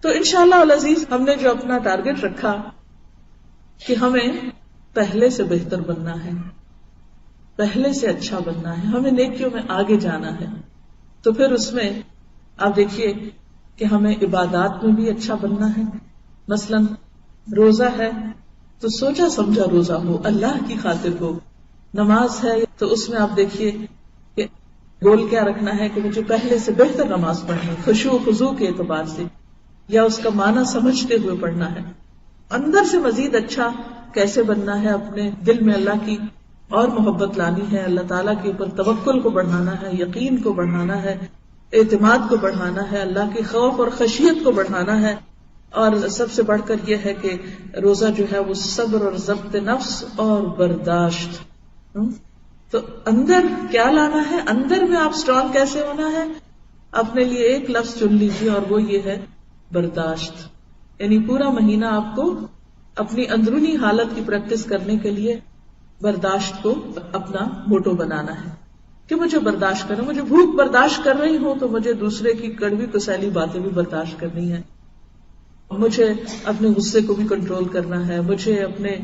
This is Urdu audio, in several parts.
تو انشاءاللہ العزیز ہم نے جو اپنا ٹارگٹ رکھا کہ ہمیں پہلے سے بہتر بننا ہے، پہلے سے اچھا بننا ہے، ہمیں نیکیوں میں آگے جانا ہے، تو پھر اس میں آپ دیکھیے کہ ہمیں عبادات میں بھی اچھا بننا ہے. مثلا روزہ ہے تو سوچا سمجھا روزہ ہو، اللہ کی خاطر ہو. نماز ہے تو اس میں آپ دیکھیے کہ گول کیا رکھنا ہے کہ مجھے پہلے سے بہتر نماز پڑھنی، خشوع و خضوع کے اعتبار سے، یا اس کا معنی سمجھتے ہوئے پڑھنا ہے. اندر سے مزید اچھا کیسے بننا ہے، اپنے دل میں اللہ کی اور محبت لانی ہے، اللہ تعالیٰ کے اوپر توکل کو بڑھانا ہے، یقین کو بڑھانا ہے، اعتماد کو بڑھانا ہے، اللہ کے خوف اور خشیت کو بڑھانا ہے. اور سب سے بڑھ کر یہ ہے کہ روزہ جو ہے وہ صبر اور ضبط نفس اور برداشت. تو اندر کیا لانا ہے، اندر میں آپ اسٹرانگ کیسے ہونا ہے، اپنے لیے ایک لفظ چن لیجیے اور وہ یہ ہے برداشت. یعنی پورا مہینہ آپ کو اپنی اندرونی حالت کی پریکٹس کرنے کے لیے برداشت کو اپنا موٹو بنانا ہے کہ مجھے برداشت کرنا، مجھے بھوک برداشت کر رہی ہوں تو مجھے دوسرے کی کڑوی کسیلی باتیں بھی برداشت کرنی ہے، مجھے اپنے غصے کو بھی کنٹرول کرنا ہے، مجھے اپنے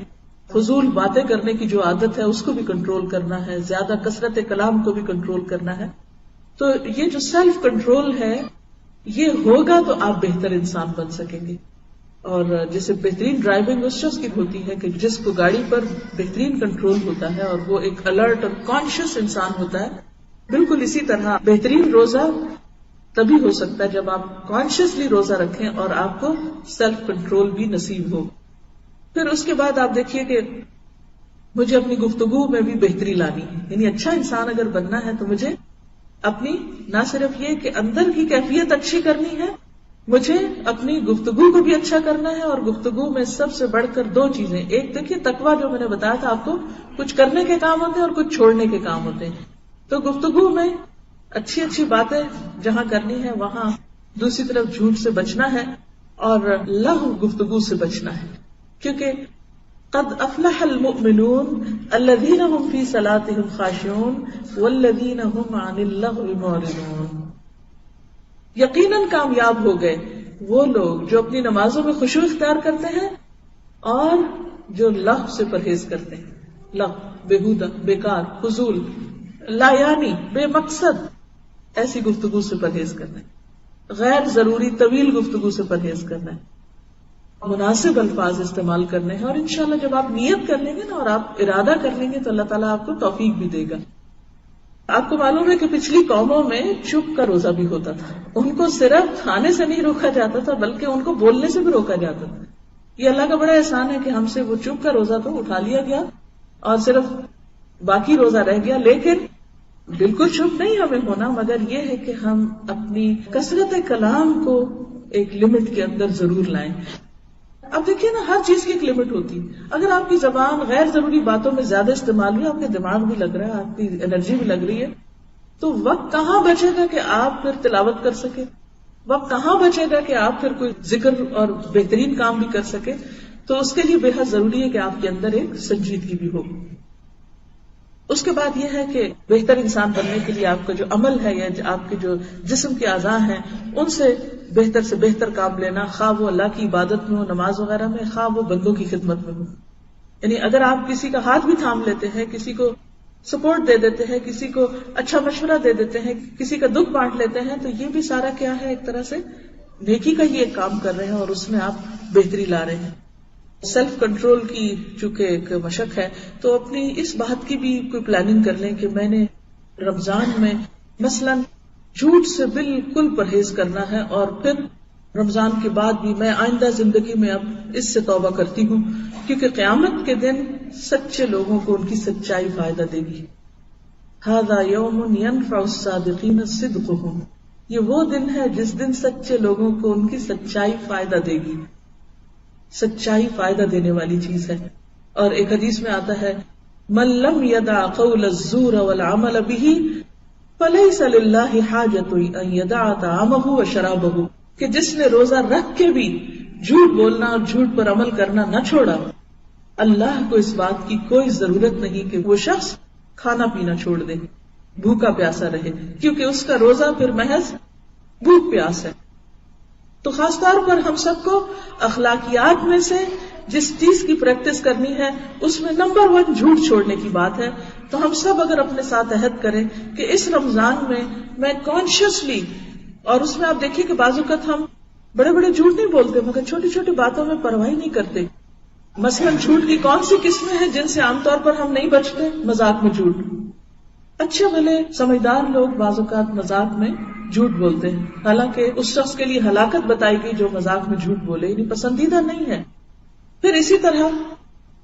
فضول باتیں کرنے کی جو عادت ہے اس کو بھی کنٹرول کرنا ہے، زیادہ کثرت کلام کو بھی کنٹرول کرنا ہے. تو یہ جو سیلف کنٹرول ہے یہ ہوگا تو آپ بہتر انسان بن سکیں گے. اور جیسے بہترین ڈرائیونگ اس شخص کی ہوتی ہے کہ جس کو گاڑی پر بہترین کنٹرول ہوتا ہے اور وہ ایک الرٹ اور کانشیس انسان ہوتا ہے، بالکل اسی طرح بہترین روزہ تبھی ہو سکتا ہے جب آپ کانشیسلی روزہ رکھیں اور آپ کو سیلف کنٹرول بھی نصیب ہو. پھر اس کے بعد آپ دیکھیے کہ مجھے اپنی گفتگو میں بھی بہتری لانی ہے. یعنی اچھا انسان اگر بننا ہے تو مجھے اپنی نہ صرف یہ کہ اندر کی کیفیت اچھی کرنی ہے، مجھے اپنی گفتگو کو بھی اچھا کرنا ہے. اور گفتگو میں سب سے بڑھ کر دو چیزیں، ایک دیکھیے تقویٰ جو میں نے بتایا تھا آپ کو، کچھ کرنے کے کام ہوتے ہیں اور کچھ چھوڑنے کے کام ہوتے ہیں. تو گفتگو میں اچھی اچھی باتیں جہاں کرنی ہے وہاں، دوسری طرف جھوٹ سے بچنا ہے اور لغو گفتگو سے بچنا ہے، کیونکہ قد افلح المؤمنون الذین هم فی صلاتهم خاشعون والذین هم عن اللغو معرضون. یقیناً کامیاب ہو گئے وہ لوگ جو اپنی نمازوں میں خشوع اختیار کرتے ہیں اور جو لغو سے پرہیز کرتے ہیں. لغو بےہودہ، بیکار، فضول، لا یعنی، بے مقصد ایسی گفتگو سے پرہیز کرنا ہے، غیر ضروری طویل گفتگو سے پرہیز کرنا ہے، مناسب الفاظ استعمال کرنے ہیں. اور انشاءاللہ جب آپ نیت کر لیں گے نا اور آپ ارادہ کر لیں گے تو اللہ تعالیٰ آپ کو توفیق بھی دے گا. آپ کو معلوم ہے کہ پچھلی قوموں میں چپ کا روزہ بھی ہوتا تھا، ان کو صرف کھانے سے نہیں روکا جاتا تھا بلکہ ان کو بولنے سے بھی روکا جاتا تھا. یہ اللہ کا بڑا احسان ہے کہ ہم سے وہ چپ کا روزہ تو اٹھا لیا گیا اور صرف باقی روزہ رہ گیا. لیکن بالکل چپ نہیں ہمیں ہونا، مگر یہ ہے کہ ہم اپنی کثرت کلام کو ایک لمٹ کے اندر ضرور لائیں. اب دیکھیے نا، ہر چیز کی ایک لمٹ ہوتی ہے. اگر آپ کی زبان غیر ضروری باتوں میں زیادہ استعمال ہوئی، آپ کے دماغ بھی لگ رہا ہے، آپ کی انرجی بھی لگ رہی ہے، تو وقت کہاں بچے گا کہ آپ پھر تلاوت کر سکے؟ وقت کہاں بچے گا کہ آپ پھر کوئی ذکر اور بہترین کام بھی کر سکے؟ تو اس کے لیے بے حد ضروری ہے کہ آپ کے اندر ایک سنجیدگی بھی ہو. اس کے بعد یہ ہے کہ بہتر انسان بننے کے لیے آپ کا جو عمل ہے یا آپ کے جو جسم کے اعضاء ہیں ان سے بہتر کام لینا، خواہ وہ اللہ کی عبادت میں ہو، نماز وغیرہ میں، خواہ وہ بندوں کی خدمت میں ہو. یعنی اگر آپ کسی کا ہاتھ بھی تھام لیتے ہیں، کسی کو سپورٹ دے دیتے ہیں، کسی کو اچھا مشورہ دے دیتے ہیں، کسی کا دکھ بانٹ لیتے ہیں، تو یہ بھی سارا کیا ہے، ایک طرح سے نیکی کا ہی ایک کام کر رہے ہیں اور اس میں آپ بہتری لا رہے ہیں. سیلف کنٹرول کی چونکہ ایک مشق ہے تو اپنی اس بات کی بھی کوئی پلاننگ کر لیں کہ میں نے رمضان میں مثلا جھوٹ سے بالکل پرہیز کرنا ہے، اور پھر رمضان کے بعد بھی میں آئندہ زندگی میں اب اس سے توبہ کرتی ہوں، کیونکہ قیامت کے دن سچے لوگوں کو ان کی سچائی فائدہ دے گی. ھذا یوم ینفع الصادقین صدقہم، یہ وہ دن ہے جس دن سچے لوگوں کو ان کی سچائی فائدہ دے گی. سچائی فائدہ دینے والی چیز ہے. اور ایک حدیث میں آتا ہے من لم يدع قول الزور والعمل به فليس لله حاجة ان يدع طعامه وشرابه، کہ جس نے روزہ رکھ کے بھی جھوٹ بولنا اور جھوٹ پر عمل کرنا نہ چھوڑا، اللہ کو اس بات کی کوئی ضرورت نہیں کہ وہ شخص کھانا پینا چھوڑ دے، بھوکا پیاسا رہے، کیونکہ اس کا روزہ پھر محض بھوک پیاس ہے. تو خاص طور پر ہم سب کو اخلاقیات میں سے جس چیز کی پریکٹس کرنی ہے اس میں نمبر 1 جھوٹ چھوڑنے کی بات ہے. تو ہم سب اگر اپنے ساتھ عہد کریں کہ اس رمضان میں کانشیسلی، اور اس میں آپ دیکھیے کہ بعض اوقات ہم بڑے بڑے جھوٹ نہیں بولتے مگر چھوٹی چھوٹی باتوں میں پرواہ نہیں کرتے. مثلاً جھوٹ کی کون سی قسمیں ہیں جن سے عام طور پر ہم نہیں بچتے؟ مذاق میں جھوٹ. اچھے بھلے سمجھدار لوگ بعض اوقات مذاق میں جھوٹ بولتے ہیں، حالانکہ اس شخص کے لیے ہلاکت بتائی گئی جو مذاق میں جھوٹ بولے، یعنی پسندیدہ نہیں ہے. پھر اسی طرح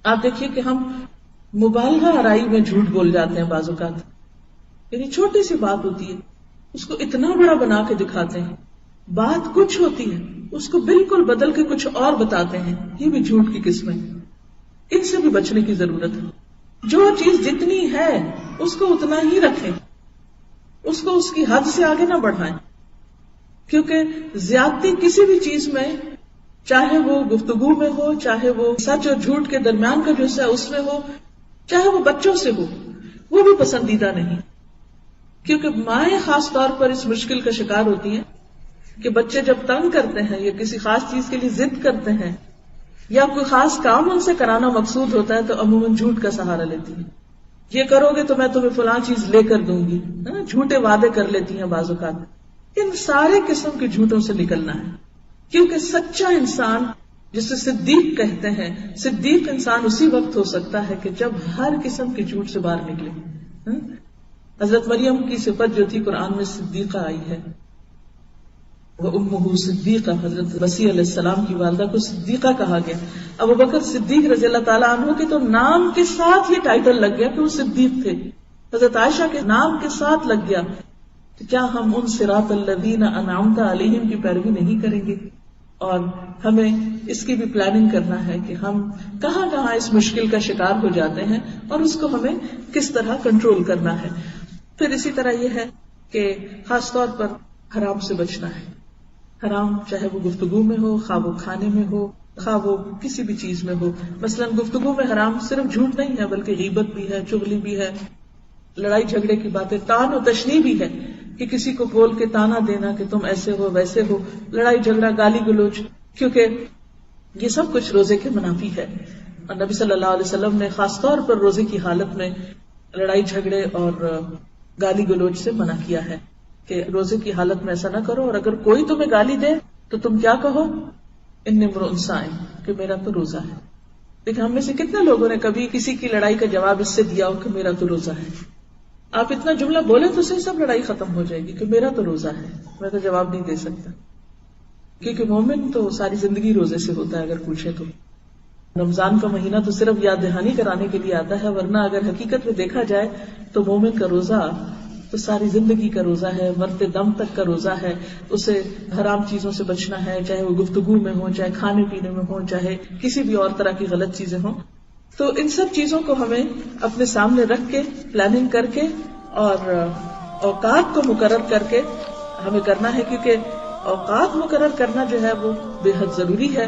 آپ دیکھیے کہ ہم مبالغہ آرائی میں جھوٹ بول جاتے ہیں بعض اوقات، یعنی چھوٹی سی بات ہوتی ہے اس کو اتنا بڑا بنا کے دکھاتے ہیں. بات کچھ ہوتی ہے اس کو بالکل بدل کے کچھ اور بتاتے ہیں. یہ بھی جھوٹ کی قسم ہے. ان سے بھی بچنے کی ضرورت ہے. جو چیز جتنی ہے اس کو اتنا ہی رکھیں، اس کو اس کی حد سے آگے نہ بڑھائیں، کیونکہ زیادتی کسی بھی چیز میں، چاہے وہ گفتگو میں ہو، چاہے وہ سچ اور جھوٹ کے درمیان کا جو حصہ ہے اس میں ہو، چاہے وہ بچوں سے ہو، وہ بھی پسندیدہ نہیں. کیونکہ مائیں خاص طور پر اس مشکل کا شکار ہوتی ہیں کہ بچے جب تنگ کرتے ہیں یا کسی خاص چیز کے لیے ضد کرتے ہیں یا کوئی خاص کام ان سے کرانا مقصود ہوتا ہے تو عموماً جھوٹ کا سہارا لیتی ہیں. یہ کرو گے تو میں تمہیں فلاں چیز لے کر دوں گی، جھوٹے وعدے کر لیتی ہیں بعض اوقات. ان سارے قسم کے جھوٹوں سے نکلنا ہے، کیونکہ سچا انسان جسے صدیق کہتے ہیں، صدیق انسان اسی وقت ہو سکتا ہے کہ جب ہر قسم کے جھوٹ سے باہر نکلے. حضرت مریم کی صفت جو تھی قرآن میں صدیقہ آئی ہے، وَأُمُّهُ صدیقہ، حضرت مسیح علیہ السلام کی والدہ کو صدیقہ کہا گیا. ابو بکر صدیق رضی اللہ تعالیٰ عنہ کے تو نام کے ساتھ یہ ٹائٹل لگ گیا کہ وہ صدیق تھے. حضرت عائشہ کے نام کے ساتھ لگ گیا. تو کیا ہم ان صراط الذین انعمت علیہم کی پیروی نہیں کریں گے؟ اور ہمیں اس کی بھی پلاننگ کرنا ہے کہ ہم کہاں کہاں اس مشکل کا شکار ہو جاتے ہیں اور اس کو ہمیں کس طرح کنٹرول کرنا ہے. پھر اسی طرح یہ ہے کہ خاص طور پر حرام سے بچنا ہے. حرام چاہے وہ گفتگو میں ہو، خواہ وہ کھانے میں ہو، خواہ وہ کسی بھی چیز میں ہو. مثلا گفتگو میں حرام صرف جھوٹ نہیں ہے بلکہ غیبت بھی ہے، چغلی بھی ہے، لڑائی جھگڑے کی باتیں، طعن و تشنیع بھی ہے کہ کسی کو بول کے تانا دینا کہ تم ایسے ہو ویسے ہو، لڑائی جھگڑا، گالی گلوچ، کیونکہ یہ سب کچھ روزے کے منافی ہے. اور نبی صلی اللہ علیہ وسلم نے خاص طور پر روزے کی حالت میں لڑائی جھگڑے اور گالی گلوچ سے منع کیا ہے کہ روزے کی حالت میں ایسا نہ کرو. اور اگر کوئی تمہیں گالی دے تو تم کیا کہو؟ انی امرؤ صائم، کہ میرا تو روزہ ہے. لیکن ہم میں سے کتنے لوگوں نے کبھی کسی کی لڑائی کا جواب اس سے دیا ہو کہ میرا تو روزہ ہے؟ آپ اتنا جملہ بولے تو صحیح سب لڑائی ختم ہو جائے گی کہ میرا تو روزہ ہے، میں تو جواب نہیں دے سکتا. کیونکہ مومن تو ساری زندگی روزے سے ہوتا ہے. اگر پوچھے تو رمضان کا مہینہ تو صرف یاد دہانی کرانے کے لیے آتا ہے، ورنہ اگر حقیقت میں دیکھا جائے تو مومن کا روزہ تو ساری زندگی کا روزہ ہے، مرتے دم تک کا روزہ ہے. اسے حرام چیزوں سے بچنا ہے، چاہے وہ گفتگو میں ہو، چاہے کھانے پینے میں ہو، چاہے کسی بھی اور طرح کی غلط چیزیں ہوں. تو ان سب چیزوں کو ہمیں اپنے سامنے رکھ کے پلاننگ کر کے اور اوقات کو مقرر کر کے ہمیں کرنا ہے، کیونکہ اوقات مقرر کرنا جو ہے وہ بے حد ضروری ہے.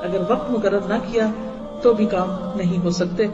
اگر وقت مقرر نہ کیا تو بھی کام نہیں ہو سکتے.